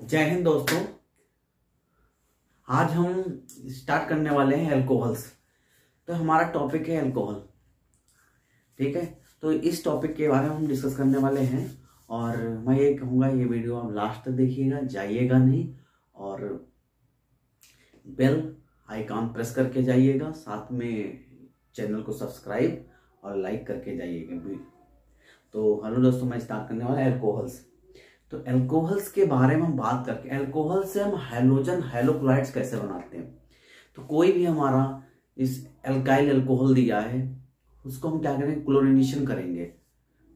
जय हिंद दोस्तों। आज हम स्टार्ट करने वाले हैं अल्कोहल्स। तो हमारा टॉपिक है अल्कोहल, ठीक है। तो इस टॉपिक के बारे में हम डिस्कस करने वाले हैं और मैं ये कहूँगा ये वीडियो आप लास्ट तक देखिएगा, जाइएगा नहीं, और बेल आइकॉन प्रेस करके जाइएगा, साथ में चैनल को सब्सक्राइब और लाइक करके जाइएगा भी। तो हेलो दोस्तों, मैं स्टार्ट करने वाला अल्कोहल्स। तो अल्कोहल्स के बारे में हम बात करके, अल्कोहल से हम हैलोजन हैलोक्लाइड्स कैसे बनाते हैं। तो कोई भी हमारा इस एल्काइल अल्कोहल दिया है उसको हम क्या करेंगे, क्लोरीनेशन करेंगे।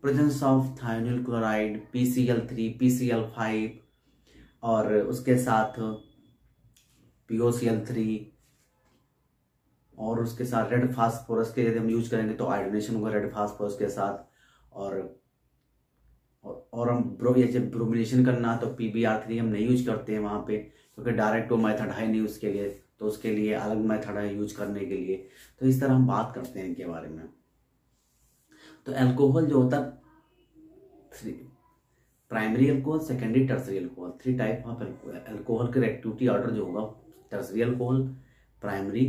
Presence of thionyl chloride, PCl3, PCl5 और उसके साथ POCl3 और उसके साथ रेड फास्फोरस के यदि हम यूज करेंगे तो आयोडीनेशन होगा रेड फास्फोरस के साथ। और हम ब्रोमिनेशन करना तो PBr3 हम नहीं यूज करते हैं वहाँ पे, क्योंकि डायरेक्ट वो मेथड है नहीं उसके लिए, तो उसके लिए अलग मेथड है यूज करने के लिए। तो इस तरह हम बात करते हैं इनके बारे में। तो अल्कोहल जो होता है primary alcohol, secondary, tertiary alcohol, 3 type of alcohol के एक्टिविटी ऑर्डर जो होगा, tertiary alcohol, primary,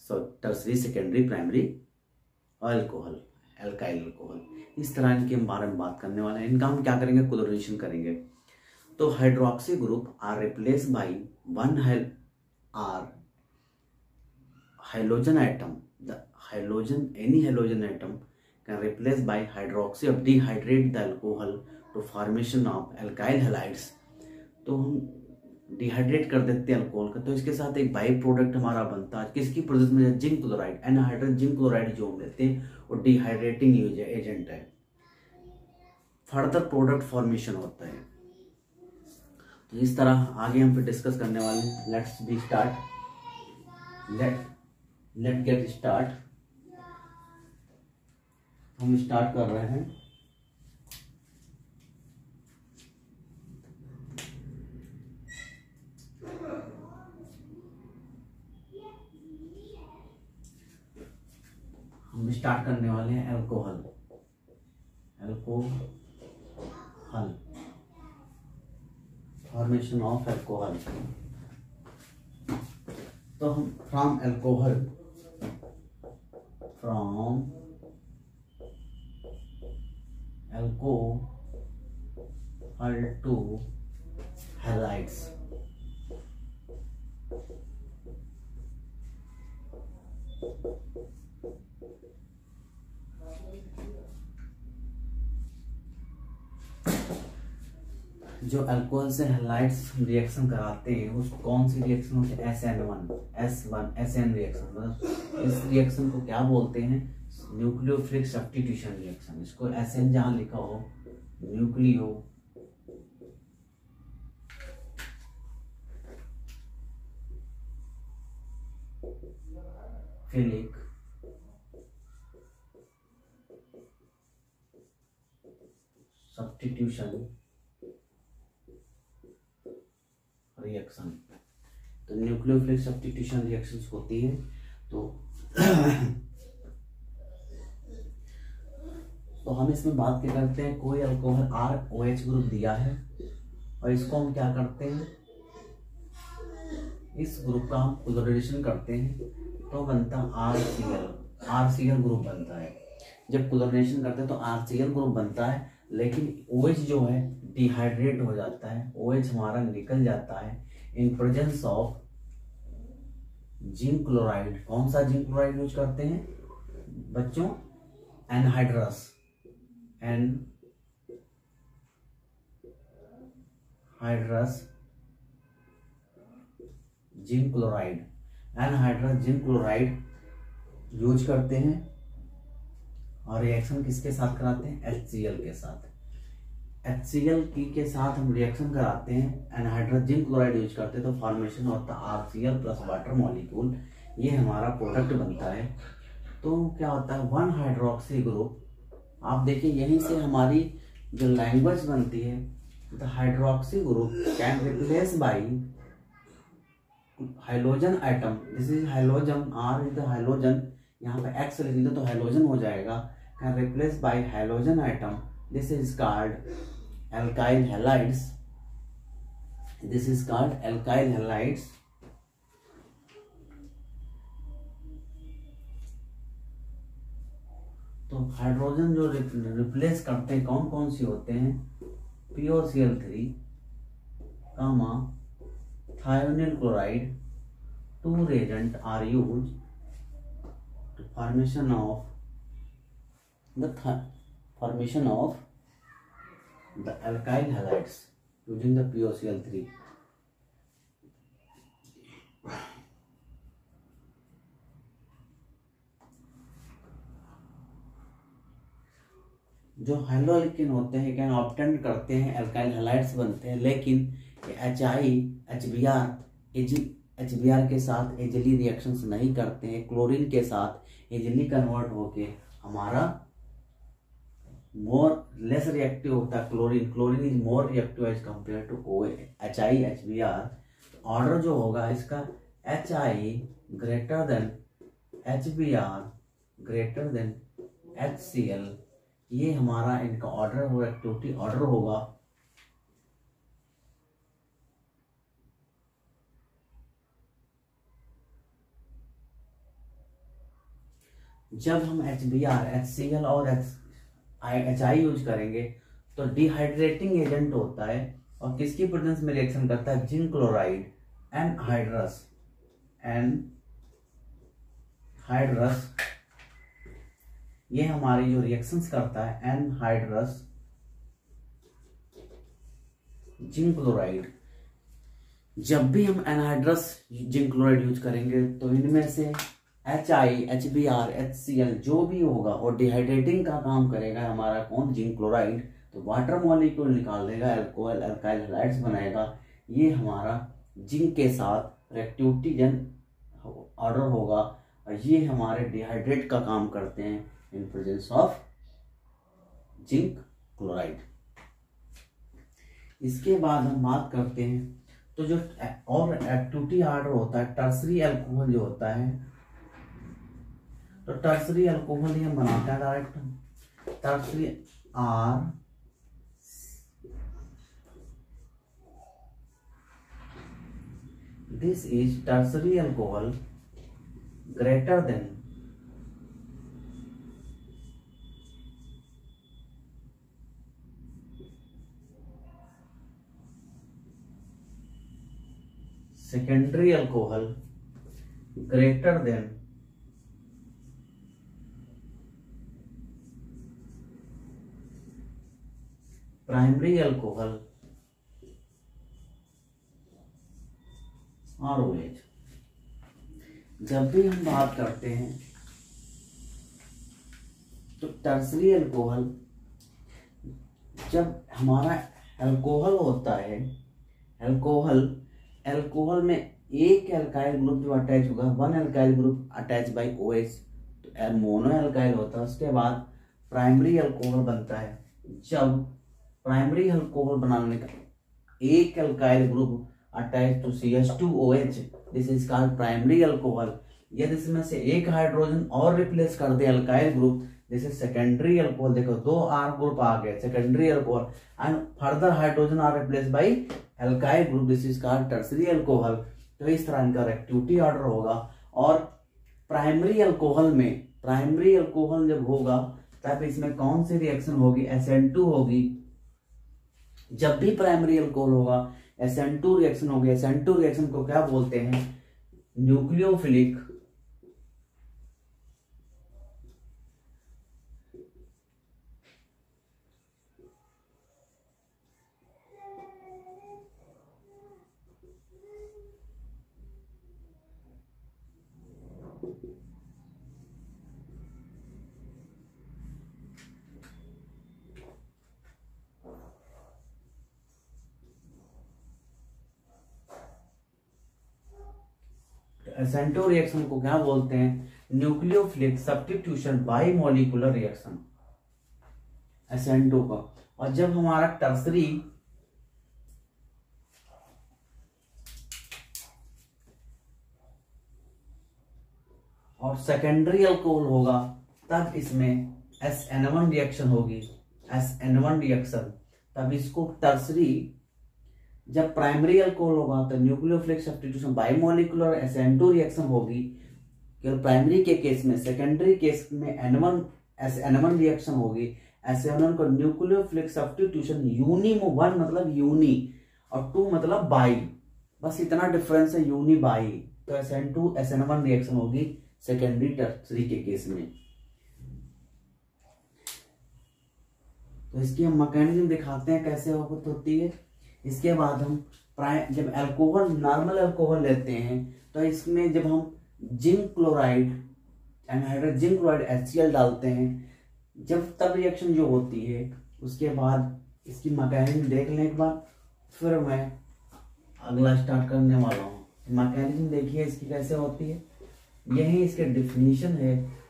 tertiary, secondary, primary और अल्कोहल, एल्काइल अल्कोहल। इस तरह इनके बारे में बात करने वाले हैं। इनका हम क्या करेंगे, क्लोरीनेशन करेंगे। तो hydroxy group are replace by one halogen atom, the halogen, any halogen atom can replace by hydroxy of dehydrate the alcohol to formation of alkyl halides. तो हम डिहाइड्रेट कर देते हैं अल्कोहल का, तो इसके साथ एक बाई प्रोडक्ट हमारा बनता है किसकी प्रोसेस में, zinc chloride, anhydrous zinc chloride जो हम लेते हैं वो डिहाइड्रेटिंग एजेंट है। फर्दर प्रोडक्ट फॉर्मेशन होता है। तो इस तरह आगे हम फिर डिस्कस करने वाले हैं। Let's be start, let get start. हम स्टार्ट कर रहे हैं। हम स्टार्ट करने वाले हैं अल्कोहल फॉर्मेशन ऑफ अल्कोहल। तो हम फ्रॉम अल्कोहल टू हैलाइड्स। जो अल्कोहल से हैलाइड्स रिएक्शन कराते हैं उस कौन सी रिएक्शन होती है, SN रिएक्शन। मतलब इस रिएक्शन को क्या बोलते हैं, न्यूक्लियोफिलिक सब्स्टिट्यूशन रिएक्शन। इसको SN जहां लिखा हो, न्यूक्लियोफिलिक सब्स्टिट्यूशन रिएक्शन। तो न्यूक्लियोफिलिक सब्स्टिट्यूशन रिएक्शंस होती है। तो हम इसमें बात क्या करते हैं, कोई अल्कोहल ROH ग्रुप दिया है और इसको हम क्या करते हैं, इस ग्रुप का हम क्लोरीनेशन करते हैं तो बनता RCl ग्रुप बनता है। जब क्लोरीनेशन करते हैं तो RCl ग्रुप बनता है, लेकिन OH जो है डिहाइड्रेट हो जाता है, OH हमारा निकल जाता है in presence of zinc chloride. कौन सा जिंक क्लोराइड यूज करते हैं बच्चों, anhydrous zinc chloride, anhydrous zinc chloride use करते हैं। और रिएक्शन किसके साथ कराते हैं, HCl के साथ। HCl के साथ हम रिएक्शन कराते हैं, एनहाइड्रस जिंक क्लोराइड यूज करते हैं, तो फॉर्मेशन होता है RCl प्लस वाटर मॉलिक्यूल। ये हमारा प्रोडक्ट बनता है। तो क्या होता है, 1 हाइड्रोक्सी ग्रुप। आप देखिए यहीं से हमारी जो लैंग्वेज बनती है, the hydroxy group can replace by halogen atom. This is halogen, R is the halogen, यहाँ पे X लिख दो तो हाइलोजन हो जाएगा। Can replace by halogen atom, this is called alkyl halides। This is called alkyl halides. तो hydrogen जो replace करते हैं कौन कौन सी होते हैं, POCl3, thionyl chloride। Two reagents are used to formation of the alkyl halides using the POCl3। जो हैलोअल्किन होते हैं कैन ऑब्टेन करते हैं एल्काइल हैलाइड्स बनते हैं, लेकिन HBr के साथ इजिली रिएक्शंस नहीं करते हैं, क्लोरीन के साथ इजिली कन्वर्ट होके हमारा मोर लेस रिएक्टिव होता है। Chlorine is more reactive as compare to HBr। Order जो होगा इसका HI greater than HBr greater than HCl, ये हमारा इनका ऑर्डर हो, एक्टिविटी ऑर्डर होगा। जब हम HBr, HCl और HI यूज करेंगे तो डिहाइड्रेटिंग एजेंट होता है और किसकी प्रेजेंस में रिएक्शन करता है, जिंक क्लोराइड एनहाइड्रस ये हमारी जो रिएक्शंस करता है एनहाइड्रस जिंक क्लोराइड। जब भी हम एनहाइड्रस जिंक क्लोराइड यूज करेंगे तो इनमें से HI, HBr, HCl जो भी होगा और डिहाइड्रेटिंग का काम करेगा हमारा कौन, जिंक क्लोराइड। तो वाटर मॉलिक्यूल निकाल देगा, अल्कोहल अल्काइल हैलाइड्स बनाएगा। ये हमारा जिंक के साथ रिएक्टिविटी ऑर्डर होगा और ये हमारे डिहाइड्रेट का काम करते हैं in presence of zinc chloride. इसके बाद हम बात करते हैं तो जो और एक्टिविटी ऑर्डर होता है टर्सरी अल्कोहल जो होता है, तो टर्सरी अल्कोहल ही हम बनाते हैं direct. Tertiary this is tertiary alcohol greater than secondary alcohol greater than primary alcohol और OH। जब भी हम बात करते हैं तो टर्सरी अल्कोहल, जब हमारा अल्कोहल होता है, अल्कोहल में एक एल्काइल ग्रुप जो अटैच होगा, one alkyl group attach bye OH, तो मोनो एल्काइल होता है। उसके बाद प्राइमरी अल्कोहल बनता है। जब प्राइमरी अल्कोहल बनाने का एक alkyl group attach to CH2OH, this is called primary alcohol. यदि इसमें से एक हाइड्रोजन और रिप्लेस कर दे alkyl group, this is secondary alcohol. देखो दो R ग्रुप आ गए, secondary alcohol, and further hydrogen are replace by alkyl group, this is called tertiary alcohol. तो इस तरह इनका एक्टिविटी ऑर्डर होगा। और प्राइमरी अल्कोहल जब होगा तब इसमें कौन सी रिएक्शन होगी, SN2 होगी। जब भी प्राइमरी अल्कोहल होगा SN2 रिएक्शन होगी। SN2 रिएक्शन को क्या बोलते हैं, न्यूक्लियोफिलिक SN2 रिएक्शन को क्या बोलते हैं, nucleophilic substitution by molecular reaction, SN2 का। और जब हमारा टर्सरी और सेकेंडरी अल्कोहल होगा तब इसमें SN1 रिएक्शन होगी, SN1 रिएक्शन। तब इसको टर्सरी जब प्राइमरी अल्कोहल होगा तो न्यूक्लियोफिलिक सब्स्टिट्यूशन बाइमोलिकुलर SN2 रिएक्शन होगी केवल प्राइमरी के केस में। सेकेंडरी केस में N1 रिएक्शन होगी। SN1 को न्यूक्लियोफिलिक सब्स्टिट्यूशन यूनी में 1 मतलब यूनी और 2 मतलब बाई, बस इतना डिफरेंस है, यूनी बाई। तो SN2 SN1 रिएक्शन होगी सेकेंडरी टर्सरी के केस में। तो इसकी हम मैकेनिज्म दिखाते हैं कैसे होती है। इसके बाद हम जब अल्कोहल नॉर्मल अल्कोहल लेते हैं तो इसमें जब हम zinc chloride anhydride zinc chloride HCl डालते हैं, जब तब रिएक्शन जो होती है, उसके बाद इसकी मैकेनिज्म देख लेने के बाद फिर मैं अगला स्टार्ट करने वाला हूँ। मैकेनिज्म देखिए इसकी कैसे होती है, यही इसके डिफिनीशन है।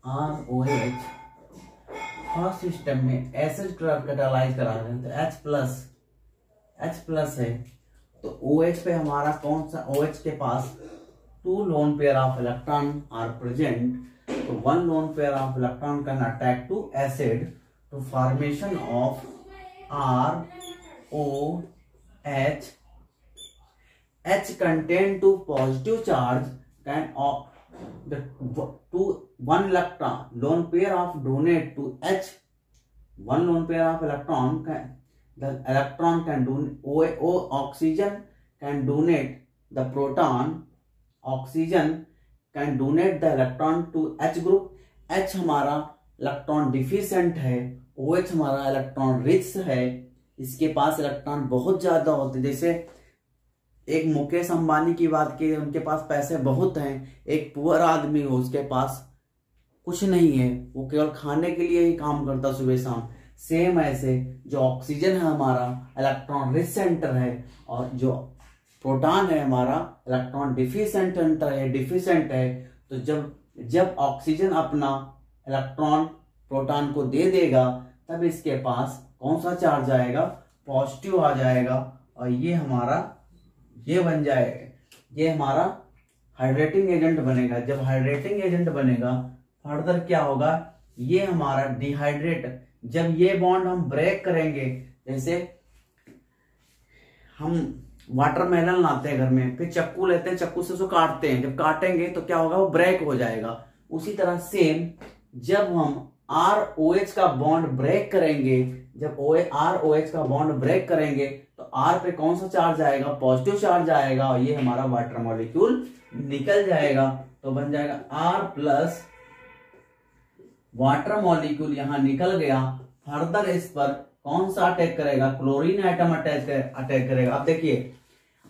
ROH फर्स्ट सिस्टम में एसिड कैटालाइज करा रहे हैं तो H प्लस है, तो OH पे हमारा कौन सा, OH के पास 2 lone pair of electron are present, तो 1 lone pair of electron can attack to acid to formation of ROH। H contain to positive charge can one electron lone pair of donate to H, one lone pair of electron can, the electron can donate oxygen can donate the proton, oxygen can donate the electron to H group। H हमारा electron deficient है, OH हमारा electron rich है, इसके पास electron बहुत ज्यादा होते। जैसे एक मुकेश अंबानी की बात की, उनके पास पैसे बहुत हैं, एक पुअर आदमी हो उसके पास कुछ नहीं है, वो केवल खाने के लिए ही काम करता सुबह शाम। सेम ऐसे जो ऑक्सीजन है हमारा इलेक्ट्रॉन रिच सेंटर है, और जो प्रोटॉन है हमारा इलेक्ट्रॉन डिफिशिएंट है। तो जब ऑक्सीजन अपना इलेक्ट्रॉन प्रोटॉन को दे देगा तब इसके पास कौन सा चार्ज आएगा, पॉजिटिव आ जाएगा, और ये बन जाएगा, ये हमारा हाइड्रेटिंग एजेंट बनेगा। जब हाइड्रेटिंग एजेंट बनेगा फर्दर क्या होगा, ये हमारा डिहाइड्रेट, जब ये बॉन्ड हम ब्रेक करेंगे, जैसे हम वाटरमेलन लाते हैं घर में, फिर चक्कू लेते हैं, चक्कू से उसको काटते हैं, जब काटेंगे तो क्या होगा, वो ब्रेक हो जाएगा। उसी तरह सेम जब हम ROH का बॉन्ड ब्रेक करेंगे, जब ROH का बॉन्ड ब्रेक करेंगे तो R पे कौन सा चार्ज आएगा, पॉजिटिव चार्ज आएगा, और ये हमारा वाटर मॉलिक्यूल निकल जाएगा। तो बन जाएगा R प्लस वाटर मॉलिक्यूल यहां निकल गया। फर्दर इस पर कौन सा अटैक करेगा, क्लोरीन आइटम अटैक करेगा। अब देखिए,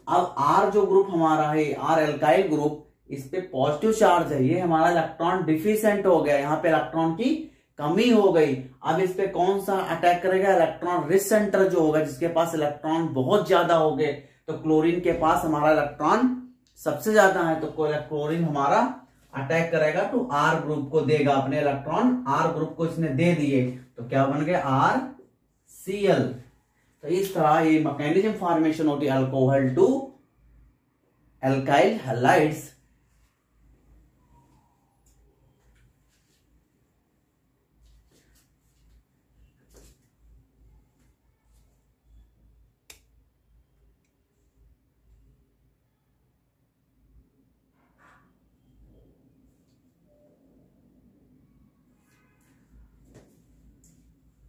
अब R जो ग्रुप हमारा है, R एल्काइल ग्रुप, इस पे पॉजिटिव चार्ज है, ये हमारा इलेक्ट्रॉन डिफिशिएंट हो गया, यहाँ पे इलेक्ट्रॉन की कमी हो गई। अब इस पे कौन सा अटैक करेगा, इलेक्ट्रॉन रिच सेंटर जो होगा, जिसके पास इलेक्ट्रॉन बहुत ज्यादा हो गए। तो क्लोरीन के पास हमारा इलेक्ट्रॉन सबसे ज्यादा है, तो क्लोरीन हमारा अटैक करेगा तो R ग्रुप को देगा अपने इलेक्ट्रॉन, R ग्रुप को इसने दे दिए, तो क्या बन गया, RCl। तो इस तरह ये मैकेनिज्म फॉर्मेशन होती है अल्कोहल टू एल्काइल हैलाइड्स।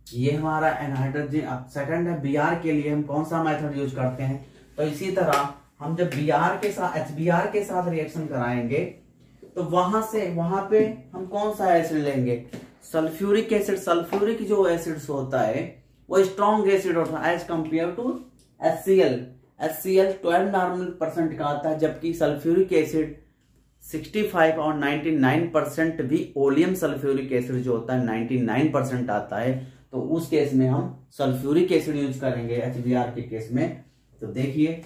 ये हमारा एनहाइड्रेट सेकंड है। Br के लिए हम कौन सा मेथड यूज करते हैं, तो इसी तरह हम जब Br के साथ HBr के साथ रिएक्शन कराएंगे तो वहां पे हम कौन सा एसिड लेंगे, सल्फ्यूरिक एसिड। सल्फ्यूरिक जो एसिड होता है वो स्ट्रॉन्ग एसिड होता है as compare to HCl। HCl 12 normal percent का आता है, जबकि सल्फ्यूरिक एसिड 65 और 99% भी ओलियम सल्फ्यूरिक एसिड जो होता है 99% आता है। तो उस केस में हम सल्फ्यूरिक एसिड यूज करेंगे HBr के केस में। तो देखिए,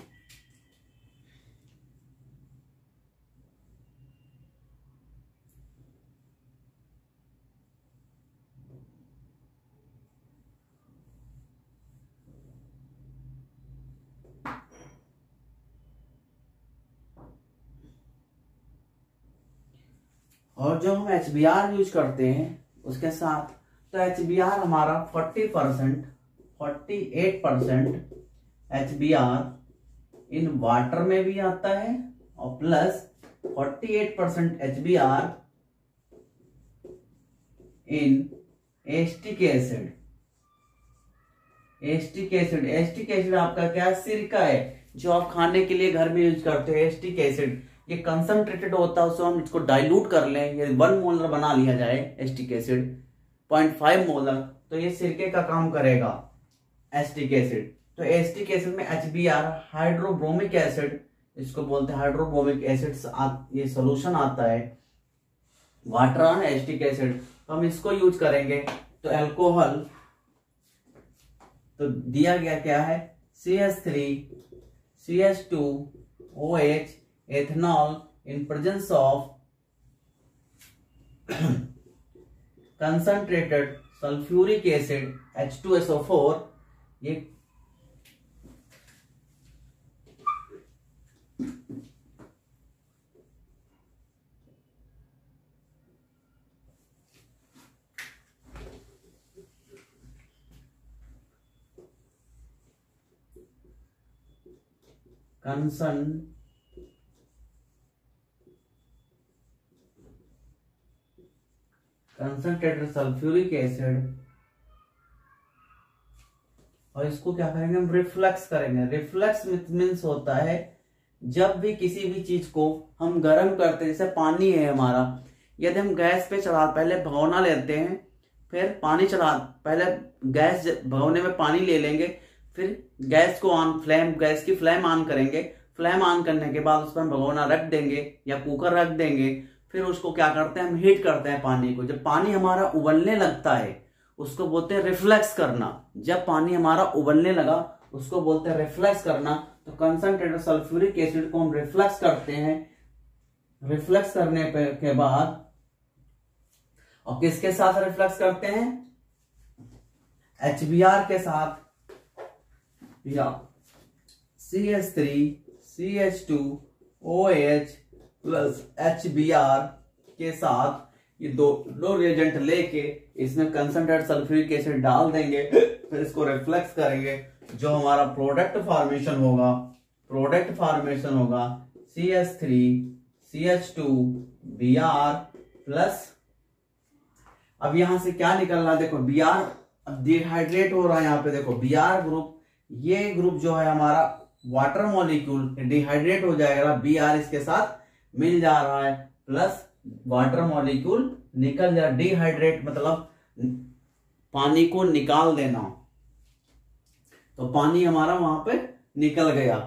और जो हम HBr यूज करते हैं उसके साथ, तो HBr हमारा 48% HBr इन वाटर में भी आता है और प्लस 48% HBr इन एस्टिक एसिड। एस्टिक एसिड आपका क्या है? सिरका है, जो आप खाने के लिए घर में यूज करते हैं। एस्टिक एसिड ये कंसंट्रेटेड होता है, उसको हम इसको डाइल्यूट कर लें, ये 1 मोलर बना लिया जाए एस्टिक एसिड 0.5 मोलर, तो ये सिरके का काम करेगा एस्टिक एसिड। तो एस्टिक एसिड में HBr हाइड्रोब्रोमिक एसिड, इसको बोलते हैं हाइड्रोब्रोमिक एसिड, ये सोल्यूशन आता है वाटर ऑन एस्टिक एसिड, तो हम इसको यूज करेंगे। तो अल्कोहल तो दिया गया क्या है? CH3 CH2 OH ethanol in presence of concentrated sulfuric acid H2SO4, ये कंसंट्रेटेड सल्फ्यूरिक एसिड, और इसको क्या करेंगे हम? रिफ्लेक्स करेंगे। रिफ्लेक्स मीन्स होता है जब भी किसी भी चीज को हम गर्म करते हैं, जैसे पानी है हमारा, यदि हम गैस पे चढ़ा, पहले भगोना लेते हैं, फिर पानी चढ़ा, पहले गैस भगोने में पानी ले लेंगे, फिर गैस को गैस की फ्लेम ऑन करेंगे। फ्लेम ऑन करने के बाद उस पर भगोना रख देंगे या कुकर रख देंगे, फिर उसको क्या करते हैं हम? हीट करते हैं पानी को। जब पानी हमारा उबलने लगता है उसको बोलते हैं रिफ्लेक्स करना। जब पानी हमारा उबलने लगा उसको बोलते हैं रिफ्लेक्स करना। तो कंसंट्रेटेड सल्फ्यूरिक एसिड को हम रिफ्लेक्स करते हैं। रिफ्लेक्स करने के बाद, और किसके साथ रिफ्लेक्स करते हैं? HBr के साथ, या CH3 CH2 OH plus HBr के साथ, ये दो रिएजेंट लेके इसमें कंसंट्रेटेड सल्फ्यूरिक एसिड डाल देंगे, फिर इसको रिफ्लेक्स करेंगे। जो हमारा प्रोडक्ट फॉर्मेशन होगा CH3 CH2 Br प्लस, अब यहां से क्या निकल रहा है? देखो Br अब डिहाइड्रेट हो रहा है, यहाँ पे देखो Br ग्रुप, ये ग्रुप जो है हमारा वाटर मॉलिक्यूल डिहाइड्रेट हो जाएगा, Br इसके साथ मिल जा रहा है, प्लस वाटर मॉलिक्यूल निकल जा, डिहाइड्रेट मतलब पानी को निकाल देना, तो पानी हमारा वहां पे निकल गया।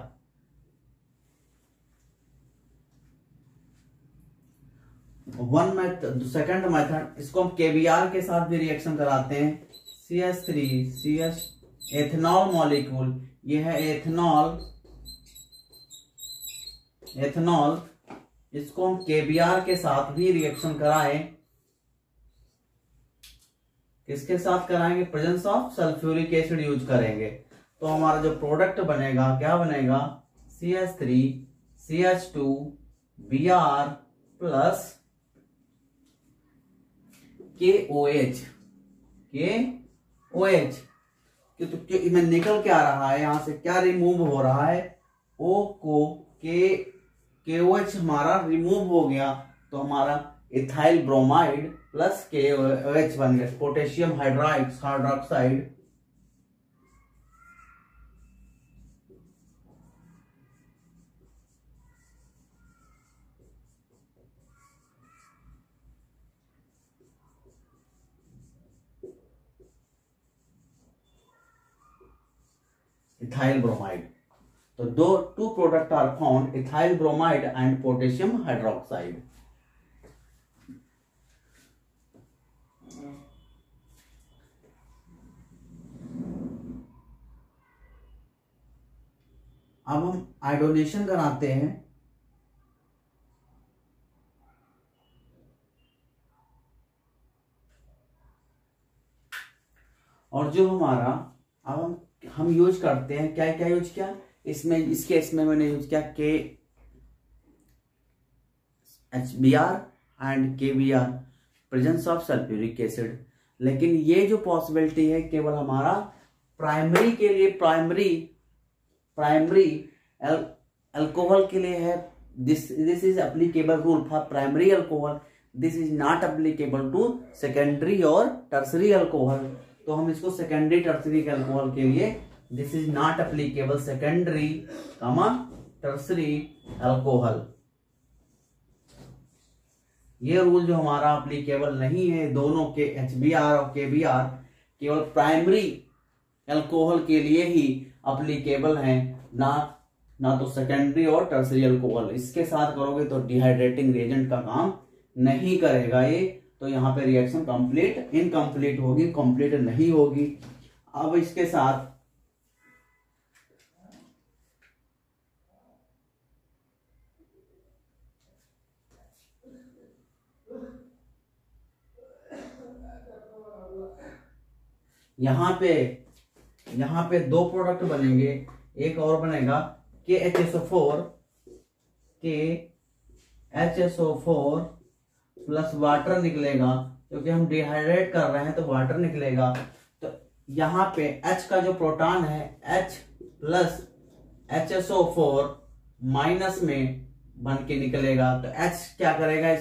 सेकंड मेथड, इसको हम KBr के साथ भी रिएक्शन कराते हैं। CH3 CH एथेनॉल मॉलिक्यूल, ये है एथेनॉल, इसको हम KBr के साथ भी रिएक्शन कराएं। किसके साथ कराएंगे? Presence of sulphuric acid use करेंगे। तो हमारा जो प्रोडक्ट बनेगा क्या बनेगा? CH3 CH2 Br plus KOH। तो इसमें निकल क्या रहा है? यहां से क्या रिमूव हो रहा है? O को KOH हमारा रिमूव हो गया, तो हमारा इथाइल ब्रोमाइड प्लस KOH बन गया, पोटेशियम हाइड्रोक्साइड। इथाइल ब्रोमाइड, तो two product are found, ethyl bromide and potassium hydroxide. अब हम आयोडोनेशन कराते हैं। और जो हमारा अब हम यूज करते हैं, क्या क्या यूज किया इसमें? इसमें मैंने यूज किया HBr and KBr, presence of sulphuric acid. लेकिन ये जो पॉसिबिलिटी है केवल हमारा प्राइमरी के लिए, प्राइमरी अल्कोहल के लिए है। This is applicable rule for primary alcohol, this is not applicable to secondary और टर्सरी अल्कोहल। तो हम इसको सेकेंडरी टर्सरी अल्कोहल के लिए this is not applicable secondary tertiary alcohol, ये रूल जो हमारा एप्लीकेबल नहीं है दोनों के HBr और KBr, केवल प्राइमरी अल्कोहल के लिए ही एप्लीकेबल है, ना तो सेकेंडरी और टर्सरी अल्कोहल। इसके साथ करोगे तो डिहाइड्रेटिंग रिएजेंट का काम नहीं करेगा ये, तो यहाँ पे रिएक्शन कंप्लीट इनकम्प्लीट होगी, कंप्लीट नहीं होगी। अब इसके साथ यहाँ पे दो प्रोडक्ट बनेंगे, एक और बनेगा KHSO4 प्लस वाटर निकलेगा, क्योंकि हम डिहाइड्रेट कर रहे हैं तो वाटर निकलेगा। तो यहाँ पे H का जो प्रोटॉन है H प्लस HSO4 माइनस में बन के निकलेगा। तो H क्या करेगा,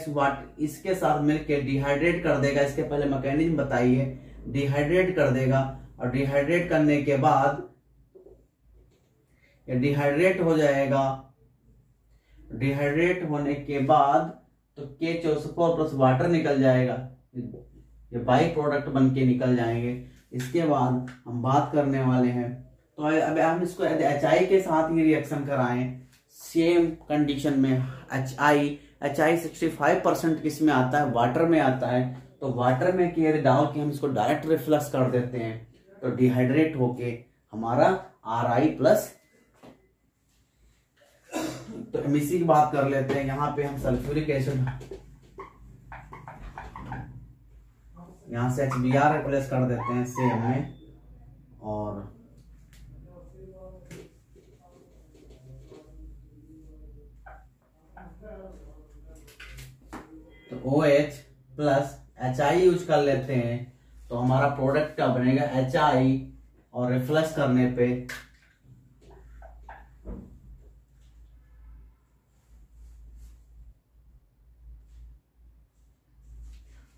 इसके साथ मिलके डिहाइड्रेट कर देगा। इसके पहले मैकेनिज्म बताइए, डिहाइड्रेट कर देगा, और डिहाइड्रेट करने के बाद ये डिहाइड्रेट हो जाएगा। डिहाइड्रेट होने के बाद तो KHSO4 प्लस वाटर निकल जाएगा, ये बाई प्रोडक्ट बन के निकल जाएंगे। इसके बाद हम बात करने वाले हैं, तो अब हम इसको HI के साथ ही रिएक्शन कराएं सेम कंडीशन में। HI 65% किस में आता है, वाटर में आता है। तो वाटर में केयर डाल के हम इसको डायरेक्ट रिफ्लक्स कर देते हैं, तो डिहाइड्रेट होके हमारा RI प्लस। तो हम इसी की बात कर लेते हैं। यहाँ पे हम सल्फ्यूरिक एसिड, यहाँ से HBr रिप्लेस कर देते हैं सेम में, और तो OH प्लस HI यूज कर लेते हैं। तो हमारा प्रोडक्ट क्या बनेगा, HI, और रिफ्लक्स करने पे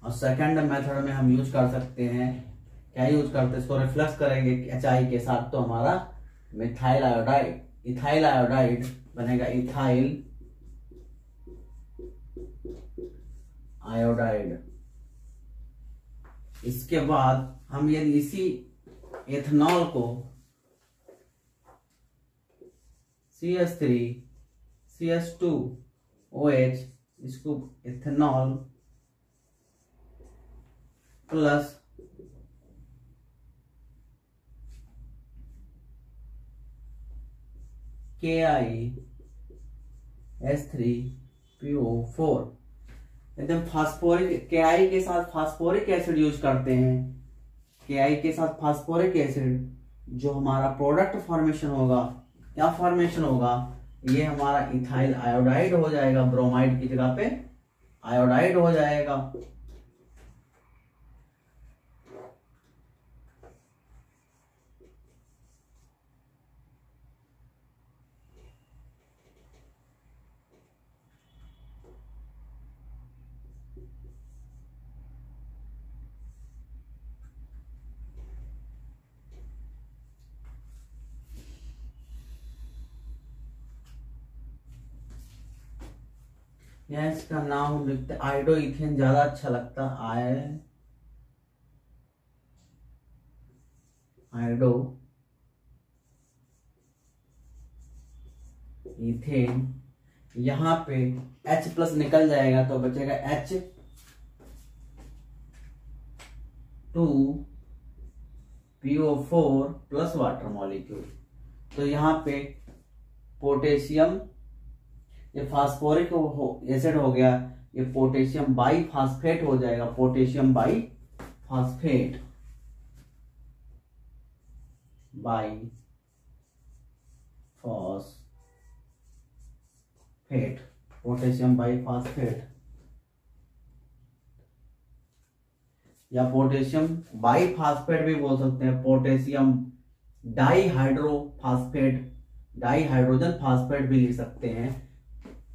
और सेकंड मेथड में हम यूज कर सकते हैं, क्या यूज करते हैं, इसको रिफ्लक्स करेंगे HI के साथ, तो हमारा मिथाइल आयोडाइड, इथाइल आयोडाइड बनेगा, इथाइल आयोडाइड। इसके बाद हम यदि इसी एथनॉल को CH3 CH2 OH, इसको एथनॉल प्लस KiS3PO4, एकदम फास्फोरिक, KI के साथ फास्फोरिक एसिड यूज करते हैं। KI के साथ फास्फोरिक एसिड, जो हमारा प्रोडक्ट फॉर्मेशन होगा, क्या फॉर्मेशन होगा, ये हमारा इथाइल आयोडाइड हो जाएगा, ब्रोमाइड की जगह पे आयोडाइड हो जाएगा। या इसका नाम हम लिखते आयोडो इथेन, ज्यादा अच्छा लगता है, आयोडो इथेन। यहाँ पे H प्लस निकल जाएगा तो बचेगा H2PO4 प्लस वाटर मॉलिक्यूल। तो यहाँ पे पोटेशियम, ये फास्फोरिक एसिड हो गया, ये पोटेशियम बाई फास्फेट हो जाएगा, potassium by phosphate, by phosphate, potassium by phosphate. या पोटेशियम बाईफास्फेट भी बोल सकते हैं, पोटेशियम डाईहाइड्रोफास्फेट, डाईहाइड्रोजन फास्फेट भी लिख सकते हैं,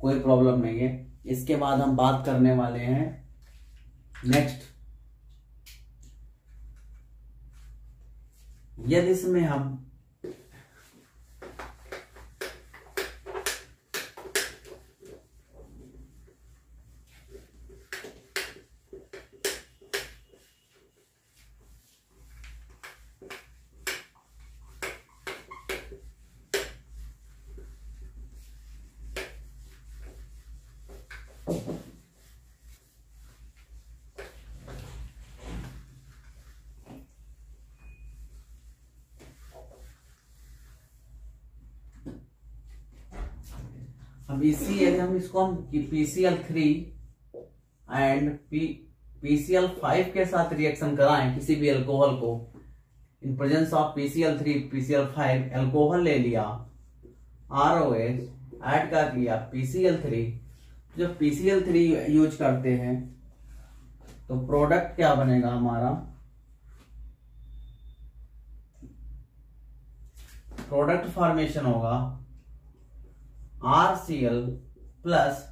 कोई प्रॉब्लम नहीं है। इसके बाद हम बात करने वाले हैं नेक्स्ट, यदि इसमें हम हम इसको हम PCl3 एंड PCl5 के साथ रिएक्शन कराएं किसी भी अल्कोहल को, in presence of PCl3 PCl5, alcohol ले लिया, ROH ऐड कर लिया PCl3, जब PCl3 यूज करते हैं तो प्रोडक्ट क्या बनेगा हमारा, प्रोडक्ट फॉर्मेशन होगा RCl प्लस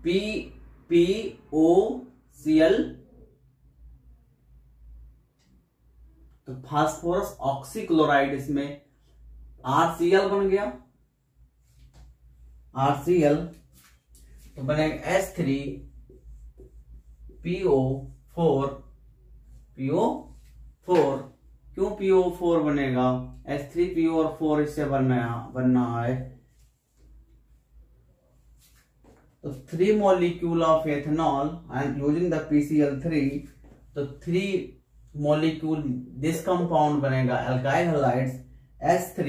POCl, तो फास्फोरस ऑक्सीक्लोराइड, इसमें RCl बन गया, RCl तो बनेगा H3PO4, क्यों PO4 बनेगा, H3PO और 4 इससे बनना है, तो 3 molecule of ethanol and using the PCl3, तो 3 molecule this compound बनेगा alkyl halides H3,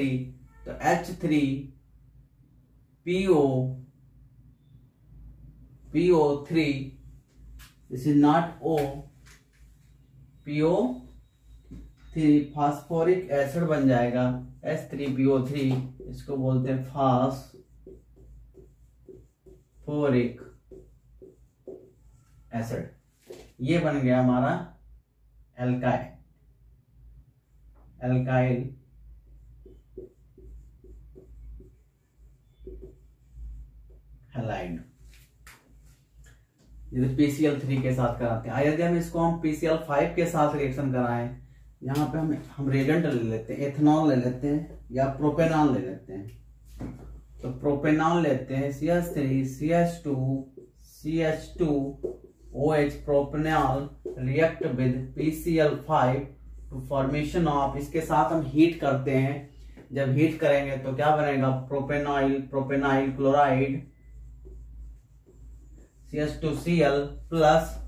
तो H3PO3, this is not O, PO3 phosphoric acid बन जाएगा H3PO3, इसको बोलते हैं फास्फोरिक एसिड, ये बन गया हमारा एल्काइल हैलाइड, ये PCl3 के साथ कराते हैं। यदि हम इसको हम PCl5 के साथ रिएक्शन कराएं, यहाँ पे हम रेजेंट ले लेते हैं, एथेनॉल ले लेते हैं या प्रोपेनॉल ले लेते हैं, तो प्रोपेनॉल लेते हैं CH3CH2OH, propanol react with PCl5 to formation of, इसके साथ हम हीट करते हैं, जब हीट करेंगे तो क्या बनेगा, प्रोपेनाइल क्लोराइड CH2Cl प्लस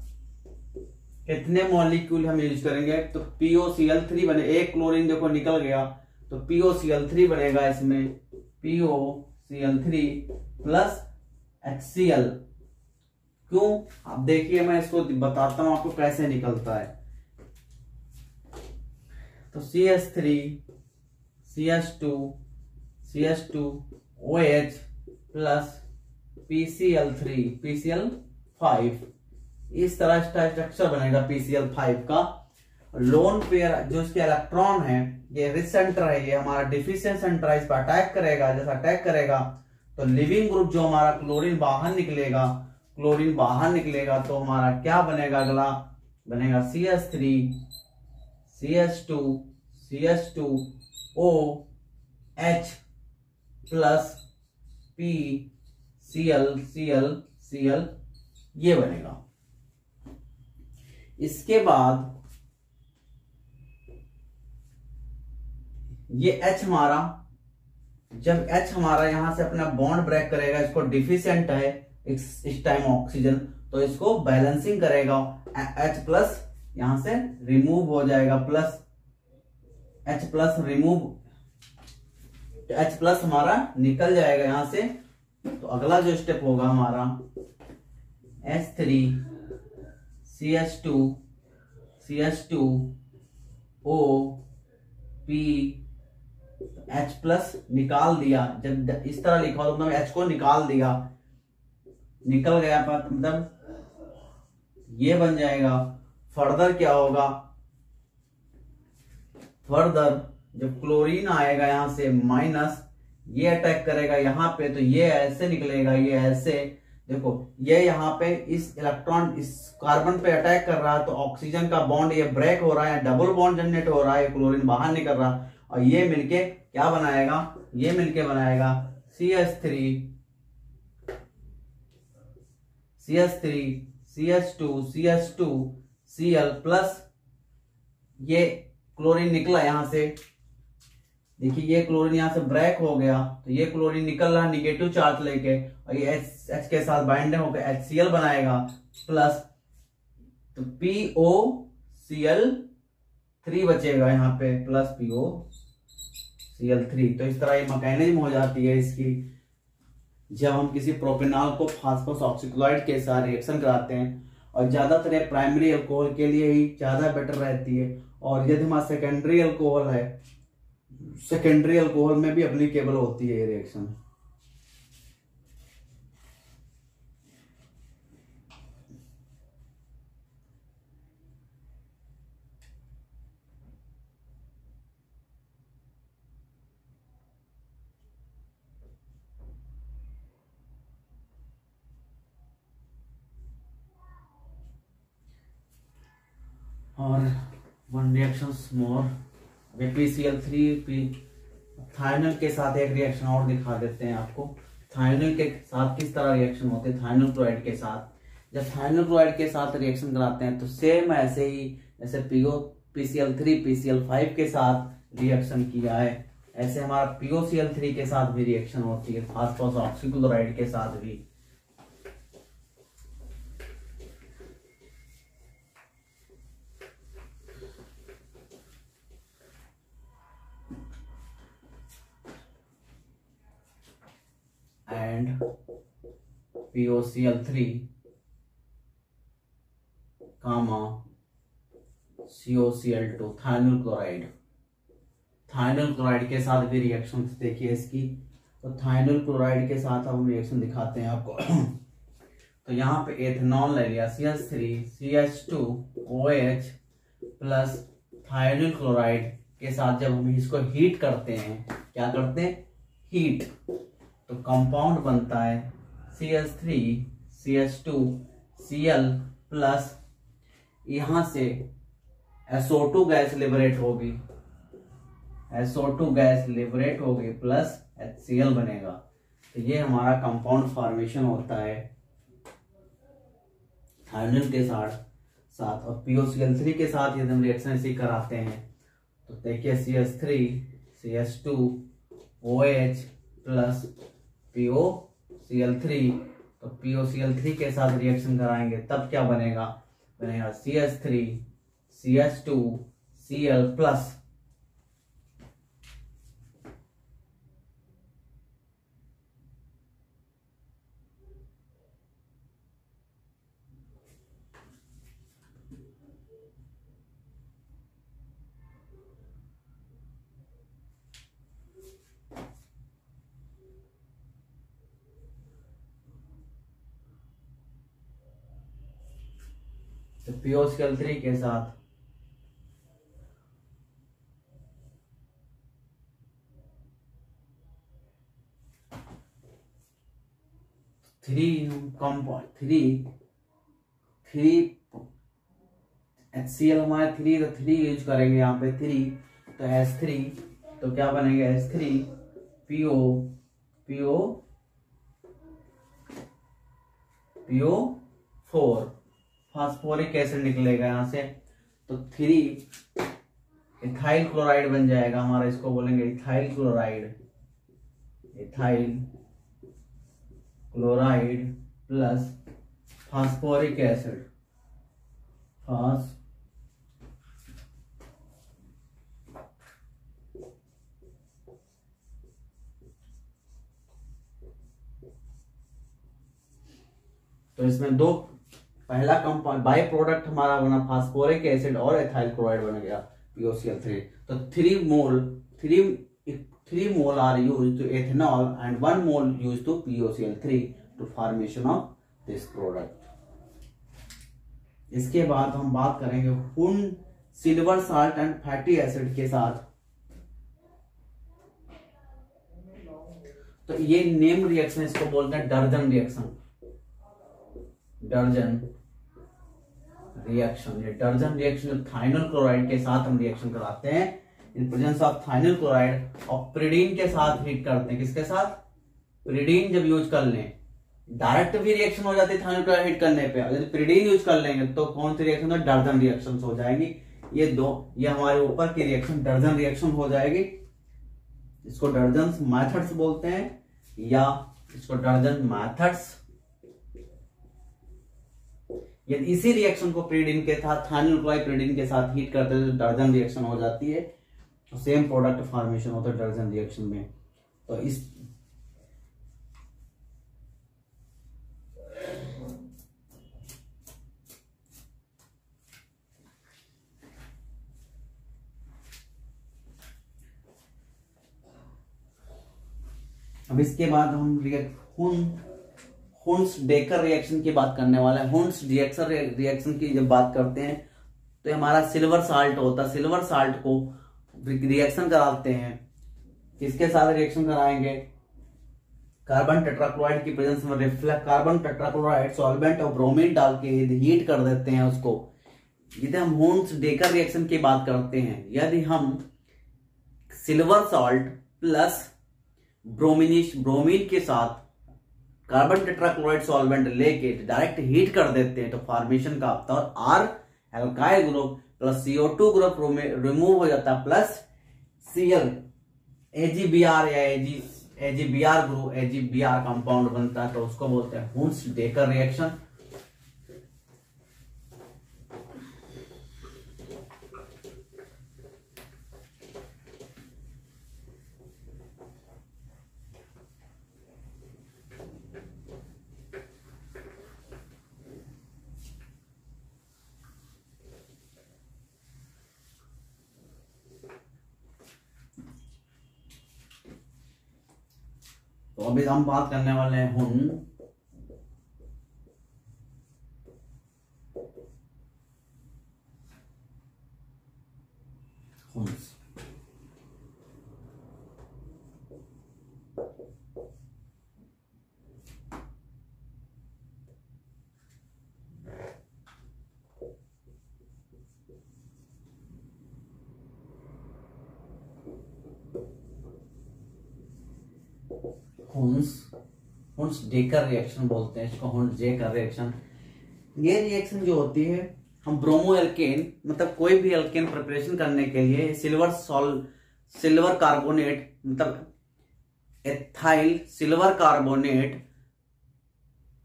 कितने मॉलिक्यूल हम यूज करेंगे, तो POCl3 बने, एक क्लोरीन देखो निकल गया, तो POCl3 बनेगा, इसमें POCl3 प्लस HCl, क्यों, अब देखिए मैं इसको बताता हूं आपको कैसे निकलता है, तो CH2OH प्लस PCl5, इस तरह स्ट्रक्चर बनेगा PCl5 का। लोन पेयर जो इसके इलेक्ट्रॉन है, ये रिच सेंटर है, ये हमारा डिफिशिएंट सेंटर है, इस पर अटैक करेगा, जैसा अटैक करेगा तो लिविंग ग्रुप जो हमारा क्लोरीन बाहर निकलेगा, तो हमारा क्या बनेगा, अगला बनेगा CH3CH2OH प्लस PCl, ये बनेगा। इसके बाद ये H हमारा, जब H हमारा यहां से अपना बॉन्ड ब्रेक करेगा, इसको डिफिशिएंट है इस टाइम ऑक्सीजन, तो इसको बैलेंसिंग करेगा, H प्लस यहां से रिमूव हो जाएगा, plus H plus remove, H plus हमारा निकल जाएगा यहां से, तो अगला जो स्टेप होगा हमारा H3CH2OH प्लस निकाल दिया, जब इस तरह लिखा हो तो H को निकाल दिया, निकल गया, मतलब ये बन जाएगा। फर्दर क्या होगा, फर्दर जब क्लोरीन आएगा यहां से माइनस, ये अटैक करेगा यहाँ पे, तो ये ऐसे निकलेगा, ये ऐसे, देखो ये यहाँ पे इस इलेक्ट्रॉन इस कार्बन पे अटैक कर रहा है, तो ऑक्सीजन का बॉन्ड ये ब्रेक हो रहा है, डबल बॉन्ड जनरेट हो रहा है, क्लोरीन बाहर निकल रहा, और ये मिलके क्या बनाएगा, ये मिलके बनाएगा CH3 CH3 CH2 CH2 Cl plus, ये क्लोरीन निकला यहां से, देखिए ये क्लोरीन यहां से ब्रेक हो गया, तो ये क्लोरीन निकल रहा निगेटिव चार्ज लेके, और ये H के साथ बाइंड होकर HCl बनाएगा प्लस, तो POCl3 बचेगा यहाँ पे प्लस POCl3। तो इस तरह ये मैकेनिज्म हो जाती है इसकी, जब हम किसी प्रोपेनॉल को फास्फोरस ऑक्सीक्लोराइड के साथ रिएक्शन कराते हैं, और ज्यादातर ये प्राइमरी अल्कोहल के लिए ही ज्यादा बेटर रहती है, और यदि हमारा सेकेंडरी अल्कोहल है, सेकेंडरी अल्कोहल में भी एप्लीकेबल होती है ये रिएक्शन। और वन रिएक्शन मोर, PCl3 थायोनिल के साथ एक रिएक्शन और दिखा देते हैं आपको। थायोनिल के साथ किस तरह रिएक्शन होते हैं थायोनिल क्लोराइड के साथ, जब थायोनिल क्लोराइड के साथ रिएक्शन कराते हैं तो सेम ऐसे ही जैसे PCl3 PCl5 के साथ रिएक्शन किया है, ऐसे हमारा POCl3 के साथ भी रिएक्शन होती है, फास्फोरस ऑक्सीक्लोराइड के साथ भी। And POCl3 comma COCl2 thionyl chloride, thionyl chloride के साथ भी रिएक्शन देखिए इसकी। तो थायोनिल क्लोराइड के साथ अब हम रिएक्शन दिखाते हैं आपको। तो यहाँ पे एथेनॉल ले लिया CH3 CH2OH plus thionyl chloride के साथ जब हम इसको हीट करते हैं, क्या करते हैं, हीट, तो कंपाउंड बनता है CH3 CH2Cl प्लस, यहां से SO2 गैस लिबरेट होगी, SO2 गैस लिबरेट होगी प्लस HCl बनेगा। तो ये हमारा कंपाउंड फॉर्मेशन होता है थायोनिल के साथ। और POCl3 के साथ यदि हम रिएक्शन ऐसी कराते हैं तो देखिए CH3 CH2OH प्लस POCl3, तो POCl3 के साथ रिएक्शन कराएंगे तब क्या बनेगा, बनेगा CH3 CH2Cl प्लस, तो POCl3 के साथ थ्री HCl हमारे 3, तो 3 यूज करेंगे यहाँ पे 3, तो H3, तो क्या बनेगा H3 PO4 फास्फोरिक एसिड निकलेगा यहाँ से, तो 3 इथाइल क्लोराइड बन जाएगा हमारा, इसको बोलेंगे ethyl chloride, ethyl chloride plus phosphoric acid, तो इसमें दो, पहला कंपाउंड बाय प्रोडक्ट हमारा बना फास्फोरिक एसिड और एथाइल क्लोराइड बन गया POCl3। तो 3 mole are used to ethanol and 1 mole used to POCl3 to formation of this product. इसके बाद हम बात करेंगे हुन silver salt and fatty acid के साथ। तो ये नेम रिएक्शन इसको बोलते हैं डर्जन रिएक्शन। डर्जन रिएक्शन, ये डर्जन रिएक्शन थाइनल क्लोराइड के साथ हम रिएक्शन कराते हैं इन प्रेजेंस ऑफ थाइनल क्लोराइड और प्रिडीन के साथ हीट करते हैं। किसके साथ? प्रिडीन जब यूज कर लें, डायरेक्ट भी रिएक्शन हो जाती है थाइनल क्लोराइड हीट करने पे। अगर प्रिडीन यूज कर लेंगे तो कौन सी रिएक्शन है? डर्जन रिएक्शन हो जाएगी। ये हमारे ऊपर की रिएक्शन डर्जन रिएक्शन हो जाएगी। इसको डर्जन मेथड्स बोलते हैं या इसको डर्जन मेथड्स। यदि इसी रिएक्शन को प्रिडीन के साथ थाइनल क्लोराइड प्रिडीन के साथ हीट करते हैं तो डर्जन रिएक्शन हो जाती है। तो सेम प्रोडक्ट फॉर्मेशन होता है डर्जन रिएक्शन में। तो इस अब इसके बाद हम हुन्स डेकर रिएक्शन की बात करने वाले हैं। हुन्स डेकर रिएक्शन की जब बात करते हैं तो हमारा सिल्वर साल्ट होता है। सिल्वर साल्ट को रिएक्शन कराते हैं। किसके साथ रिएक्शन कराएंगे? कार्बन टेट्राक्लोराइड की प्रेजेंस में रिफ्लेक्ट कार्बन टेट्राक्लोराइड सॉल्वेंट और ब्रोमीन डाल के हीट कर देते हैं उसको। यदि हम हुन्स डेकर रिएक्शन की बात करते हैं, यदि हम सिल्वर साल्ट प्लस ब्रोमीन के साथ कार्बन टेट्राक्लोराइड सॉल्वेंट लेके डायरेक्ट हीट कर देते हैं तो फॉर्मेशन का आपका R alkyl group plus CO2 group remove हो जाता है, प्लस Cl AgBr या AgBr ग्रुप AgBr कंपाउंड बनता है। तो उसको बोलते हैं हुन्स डेकर रिएक्शन। तो अभी हम बात करने वाले हैं हुन्स। हुन्स डेकर रिएक्शन बोलते हैं इसको, हुन्स डेकर रिएक्शन। ये रिएक्शन जो होती है, हम ब्रोमो एल्केन मतलब कोई भी एल्केन प्रिपरेशन करने के लिए सिल्वर कार्बोनेट मतलब एथाइल सिल्वर कार्बोनेट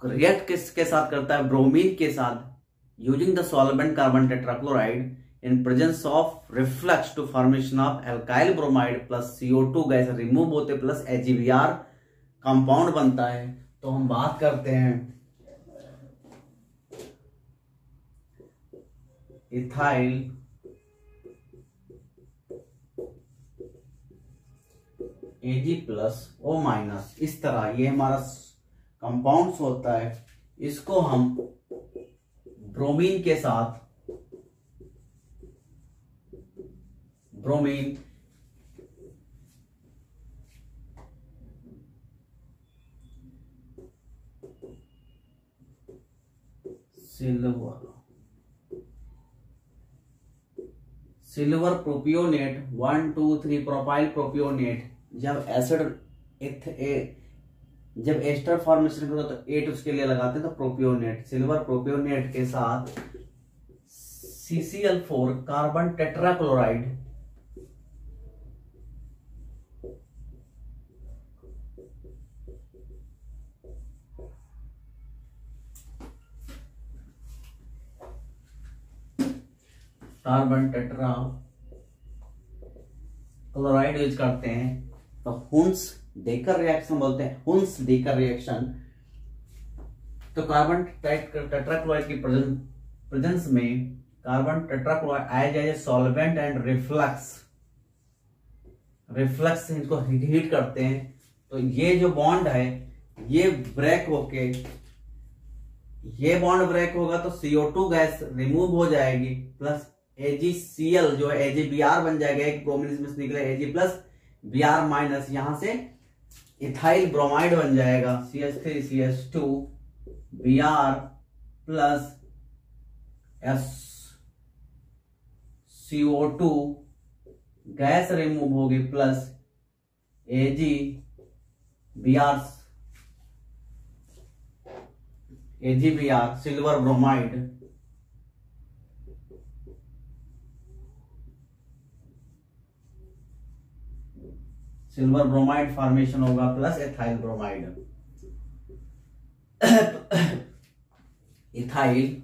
रिएक्ट किसके साथ करता है? ब्रोमीन के साथ using the solvent carbon tetrachloride in presence of reflux to formation of alkyl bromide plus CO2 gas remove होते प्लस AgBr कंपाउंड बनता है। तो हम बात करते हैं ethyl Ag plus O minus. इस तरह ये हमारा कंपाउंड्स होता है। इसको हम ब्रोमीन के साथ bromine silver propionate 1 2 3 propyl propionate जब एसिड जब एस्टर फॉर्मेशन होता तो 8 उसके लिए लगाते हैं। तो प्रोपियोनेट सिल्वर प्रोपियोनेट के साथ CCl4 carbon tetrachloride carbon tetra chloride use करते हैं। तो हुन्स डेकर रिएक्शन बोलते हैं, हुन्स डेकर रिएक्शन। तो कार्बन टेट्राक्लोराइड की प्रेजेंस में कार्बन टेट्राक्लोराइड आया जाए सॉल्वेंट एंड रिफ्लक्स से इनको हीट करते हैं। तो ये जो बॉन्ड है ये ब्रेक होके ये बॉन्ड ब्रेक होगा तो CO2 गैस रिमूव हो जाएगी, प्लस AgCl जो है AgBr बन जाएगा, एक ब्रोमीन इसमें से निकले Ag प्लस Br माइनस, यहां से इथाइल ब्रोमाइड बन जाएगा CH3CH2 Br plus CO2 gas remove होगी plus AgBr silver bromide, silver bromide formation होगा plus ethyl bromide, ethyl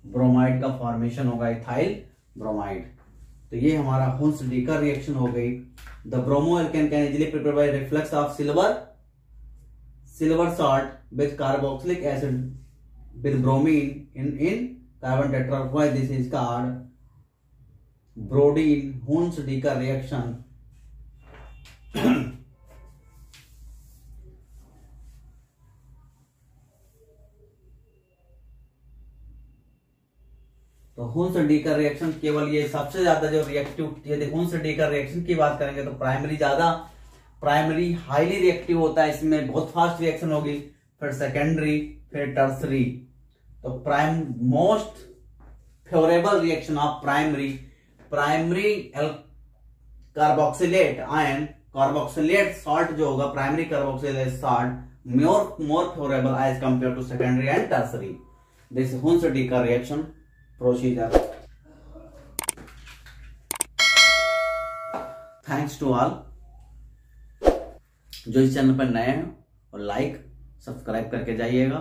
bromide का फॉर्मेशन होगा, इथाइल ब्रोमाइड। तो ये हमारा हुन्स-डीकर रिएक्शन हो गई। The bromo alkane can easily prepare by reflux of silver salt with carboxylic acid with bromine in carbon tetrachloride. This is called Borodin Hunsdiecker reaction. तो Hunsdiecker reaction केवल ये सबसे ज्यादा जो रिएक्टिव, यदि हुन्स-डीकर रिएक्शन की बात करेंगे तो प्राइमरी हाईली रिएक्टिव होता है, इसमें बहुत फास्ट रिएक्शन होगी, फिर सेकेंडरी, फिर टर्सरी। तो most favourable reaction of primary carboxylate ion, carboxylate salt जो होगा, primary carboxylate salt more favourable as compare to secondary and tertiary. This Hunsdiecker reaction procedure. Thanks to all जो इस channel पर नए हैं, और लाइक सब्सक्राइब करके जाइएगा।